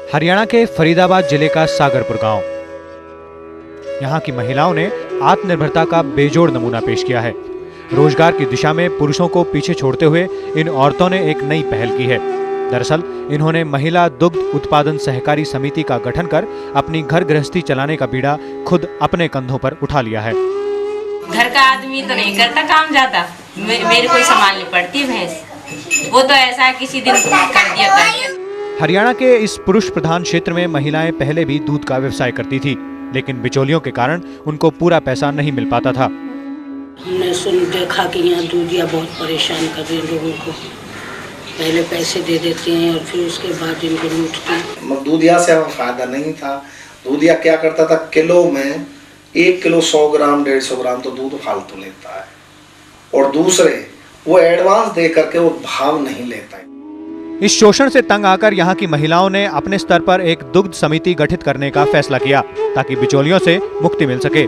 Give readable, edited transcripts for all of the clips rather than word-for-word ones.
हरियाणा के फरीदाबाद जिले का सागरपुर गांव। यहां की महिलाओं ने आत्मनिर्भरता का बेजोड़ नमूना पेश किया है। रोजगार की दिशा में पुरुषों को पीछे छोड़ते हुए इन औरतों ने एक नई पहल की है। दरअसल इन्होंने महिला दुग्ध उत्पादन सहकारी समिति का गठन कर अपनी घर गृहस्थी चलाने का बीड़ा खुद अपने कंधों पर उठा लिया है। घर का आदमी तो नहीं करता काम ज्यादा, मेरे को संभालनी पड़ती भैंस, वो तो ऐसा किसी दिन कर दिया। हरियाणा के इस पुरुष प्रधान क्षेत्र में महिलाएं पहले भी दूध का व्यवसाय करती थी, लेकिन बिचौलियों के कारण उनको पूरा पैसा नहीं मिल पाता था। हमने देखा कि यहाँ दूधिया बहुत परेशान कर रहे हैं लोगों को, पहले पैसे दे देते हैं और फिर उसके बाद इनको लूटते हैं। दूधिया से हमें फायदा नहीं था। दूधिया क्या करता था, किलो में 1 किलो 100 ग्राम 150 ग्राम तो दूध फालतू लेता है, और दूसरे वो एडवांस दे करके वो भाव नहीं लेता है। इस शोषण से तंग आकर यहाँ की महिलाओं ने अपने स्तर पर एक दुग्ध समिति गठित करने का फैसला किया ताकि बिचौलियों से मुक्ति मिल सके।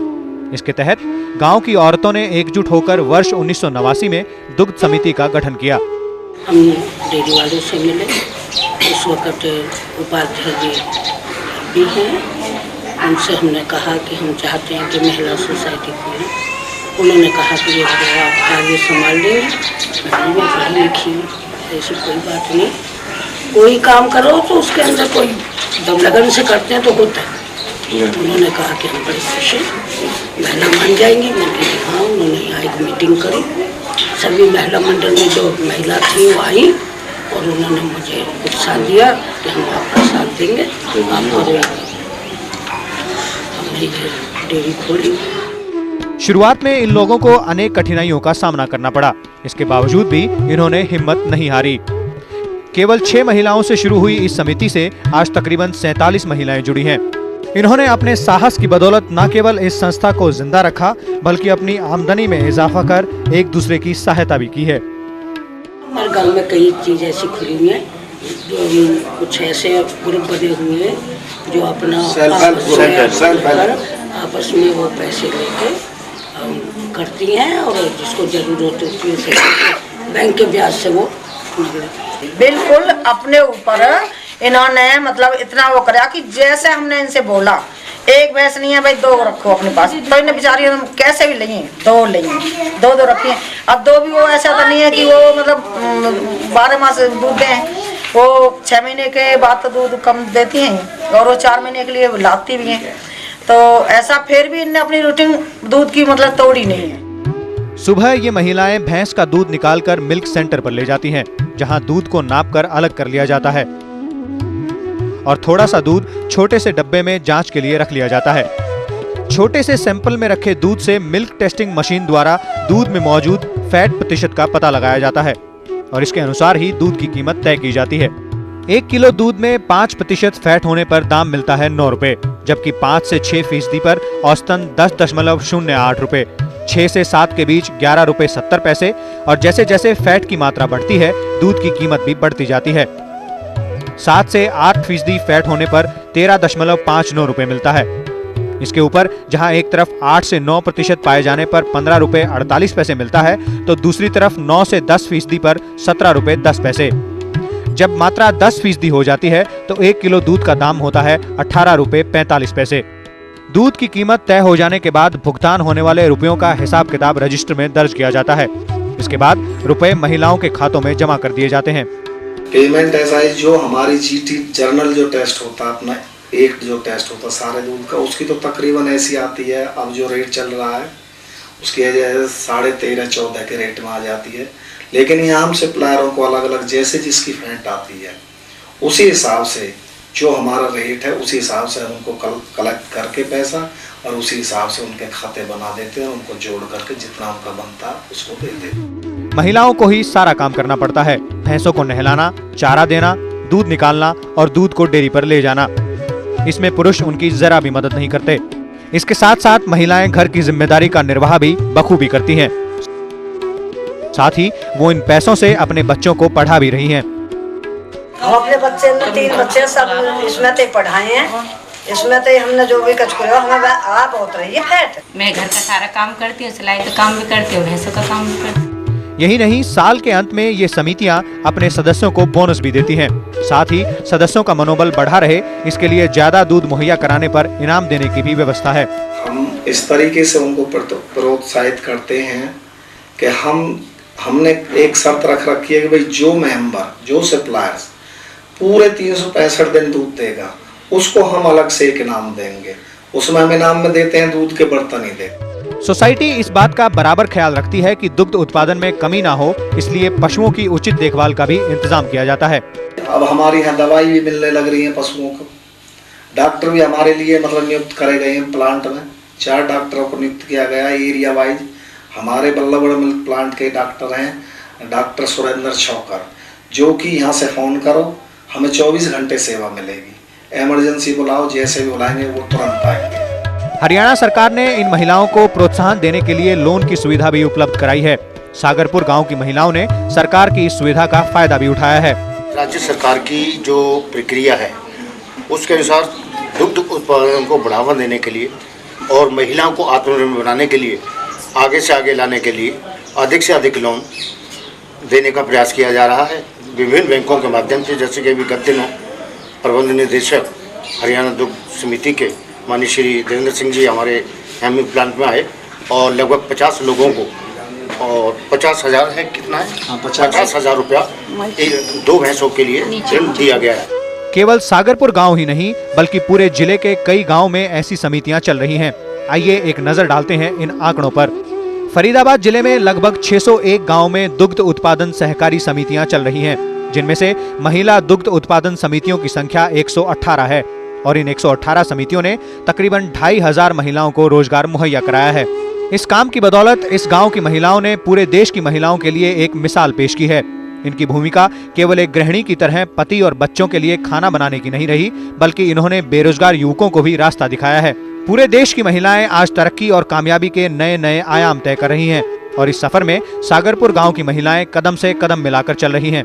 इसके तहत गांव की औरतों ने एकजुट होकर वर्ष 1989 में दुग्ध समिति का गठन किया। हम डेयरी वालों से मिले, उस वक्त उपाध्यक्ष भी हैं, उनसे हमने कहा कि हम चाहते हैं कि महिला सोसाइटी खोलें। उन्होंने कहा कि ये आप आगे संभाल लें, मैं पढ़ी लिखी, ऐसी कोई बात नहीं, कोई काम करो तो उसके अंदर कोई दम लगन से करते हैं तो होता है। उन्होंने कहा कि हम बड़ी खुश हैं, महिला मान जाएंगी। मैंने हाँ, उन्होंने यहाँ एक मीटिंग करी, सभी महिला मंडल में जो महिला थी वो आई और उन्होंने मुझे उत्साह दिया कि हम आपका साथ देंगे। हमने डेयरी खोली। शुरुआत में इन लोगों को अनेक कठिनाइयों का सामना करना पड़ा। इसके बावजूद भी इन्होंने हिम्मत नहीं हारी। केवल 6 महिलाओं से शुरू हुई इस समिति से आज तकरीबन 47 महिलाएं जुड़ी हैं। इन्होंने अपने साहस की बदौलत न केवल इस संस्था को जिंदा रखा, बल्कि अपनी आमदनी में इजाफा कर एक दूसरे की सहायता भी की है। हमारे गांव में कई चीज़ ऐसी खुली हुई हैं, जो कुछ ऐसे ग्रुप बने हुए हैं जो अपना आपस में वो पैसे लेके करती हैं और जिसको जरूरत होती है उसे बैंक के ब्याज से वो बिल्कुल अपने ऊपर इन्होंने मतलब इतना वो कराया कि जैसे हमने इनसे बोला एक भैंस नहीं है भाई 2 रखो अपने पास, तो इन्हें बेचारी कैसे भी लेंगे 2 लेंगे, 2 रखी हैं। अब 2 भी वो ऐसा तो नहीं है कि वो मतलब 12 मास दूध दें, वो 6 महीने के बाद तो दूध कम देती हैं और वो 4 महीने के लिए लाती भी हैं। तो ऐसा फिर भी इनने अपनी रूटीन दूध की मतलब तोड़ी नहीं है। सुबह ये महिलाएं भैंस का दूध निकालकर मिल्क सेंटर पर ले जाती हैं, जहां दूध को नापकर अलग कर लिया जाता है और थोड़ा सा दूध छोटे से डब्बे में जांच के लिए रख लिया जाता है। छोटे से सैंपल में रखे दूध से मिल्क टेस्टिंग मशीन द्वारा दूध में मौजूद फैट प्रतिशत का पता लगाया जाता है और इसके अनुसार ही दूध की कीमत तय की जाती है। 1 किलो दूध में 5% फैट होने पर दाम मिलता है 9 रुपए, जबकि 5 से 6% पर औसतन 10.08 रुपए, 6 से 7 के बीच 11 रुपए 70 पैसे और जैसे जैसे फैट की मात्रा बढ़ती है दूध की कीमत भी बढ़ती जाती है। 7 से 8% फैट होने पर 13.59 रुपए मिलता है। इसके ऊपर जहां एक तरफ 8 से 9% पाए जाने पर 15 रुपए 48 पैसे मिलता है, तो दूसरी तरफ 9 से 10% पर 17 रुपए 10 पैसे। जब मात्रा 10% हो जाती है तो 1 किलो दूध का दाम होता है 18 रुपए 45 पैसे। दूध की कीमत तय हो जाने के बाद भुगतान होने वाले रुपयों का हिसाब किताब रजिस्टर में दर्ज किया जाता है। इसके बाद रुपए महिलाओं के खातों में जमा कर दिए जाते हैं। पेमेंट ऐसा है, जो हमारी जीटी जर्नल जो टेस्ट होता है, अपना एक जो टेस्ट होता है सारे दूध का, उसकी तो तकरीबन ऐसी आती है। अब जो रेट चल रहा है उसकी 13.5-14 के रेट में आ जाती है। लेकिन यहाँ हम सप्लायरों को अलग अलग जैसे जिसकी फैट आती है उसी हिसाब से जो हमारा रेट है उसी हिसाब से उनको कलेक्ट करके पैसा और उसी हिसाब से उनके खाते बना देते हैं। उनको जोड़ करके जितना उनका बनता है उसको दे देते हैं। महिलाओं को ही सारा काम करना पड़ता है। भैंसों को नहलाना, चारा देना, दूध निकालना और दूध को डेयरी पर ले जाना। इसमें पुरुष उनकी जरा भी मदद नहीं करते। इसके साथ साथ महिलाएं घर की जिम्मेदारी का निर्वाह भी बखूबी करती हैं। साथ ही वो इन पैसों से अपने बच्चों को पढ़ा भी रही हैं। हम अपने बच्चे 3 बच्चे सब इसमें तो पढ़ाए हैं, इसमें तो हमने जो भी कुछ करो हमें आ बहुत रही है फैट। मैं घर का सारा काम करती हूँ, सिलाई का काम भी करती हूँ, भैंसों का काम भी करती हूँ। यही नहीं, साल के अंत में ये समितियां अपने सदस्यों को बोनस भी देती हैं। साथ ही सदस्यों का मनोबल बढ़ा रहे, इसके लिए ज्यादा दूध मुहैया कराने पर इनाम देने की भी व्यवस्था है। हम इस तरीके से उनको प्रोत्साहित करते हैं कि हमने एक शर्त रख रखी है कि भाई जो मेंबर, जो सप्लायर्स पूरे 365 दिन दूध देगा, उसको हम अलग से एक इनाम देंगे। उसमें हम इनाम में देते हैं दूध के बर्तन ही देते। सोसाइटी इस बात का बराबर ख्याल रखती है कि दुग्ध उत्पादन में कमी ना हो, इसलिए पशुओं की उचित देखभाल का भी इंतजाम किया जाता है। अब हमारे यहाँ दवाई भी मिलने लग रही है पशुओं को। डॉक्टर भी हमारे लिए मतलब नियुक्त करे गए हैं। प्लांट में 4 डॉक्टरों को नियुक्त किया गया है एरिया वाइज। हमारे बल्लभगढ़ मिल्क प्लांट के डॉक्टर हैं डॉक्टर सुरेंद्र छौकर, जो कि यहाँ से फ़ोन करो हमें 24 घंटे सेवा मिलेगी। इमरजेंसी बुलाओ, जैसे भी बुलाएंगे वो तुरंत आएंगे। हरियाणा सरकार ने इन महिलाओं को प्रोत्साहन देने के लिए लोन की सुविधा भी उपलब्ध कराई है। सागरपुर गांव की महिलाओं ने सरकार की इस सुविधा का फायदा भी उठाया है। राज्य सरकार की जो प्रक्रिया है उसके अनुसार दुग्ध उत्पादन को बढ़ावा देने के लिए और महिलाओं को आत्मनिर्भर बनाने के लिए, आगे से आगे लाने के लिए अधिक से अधिक लोन देने का प्रयास किया जा रहा है विभिन्न बैंकों के माध्यम से। जैसे कि अभी गत दिनों प्रबंध निदेशक हरियाणा दुग्ध समिति के माननीय श्री देवेंद्र सिंह जी हमारे हेमिंग प्लांट में आए और लगभग 50 लोगों को और 50,000 है, कितना है 50,000 रुपया 2 भैंसों के लिए ऋण दिया गया है। केवल सागरपुर गांव ही नहीं बल्कि पूरे जिले के कई गांव में ऐसी समितियां चल रही हैं। आइए एक नजर डालते हैं इन आंकड़ों पर। फरीदाबाद जिले में लगभग 601 गांव में दुग्ध उत्पादन सहकारी समितियां चल रही हैं, जिनमें से महिला दुग्ध उत्पादन समितियों की संख्या 118 है और इन 118 समितियों ने तकरीबन 2,500 महिलाओं को रोजगार मुहैया कराया है। इस काम की बदौलत इस गांव की महिलाओं ने पूरे देश की महिलाओं के लिए एक मिसाल पेश की है। इनकी भूमिका केवल एक गृहिणी की तरह पति और बच्चों के लिए खाना बनाने की नहीं रही, बल्कि इन्होंने बेरोजगार युवकों को भी रास्ता दिखाया है। पूरे देश की महिलाएं आज तरक्की और कामयाबी के नए नए आयाम तय कर रही हैं और इस सफर में सागरपुर गांव की महिलाएं कदम से कदम मिलाकर चल रही हैं।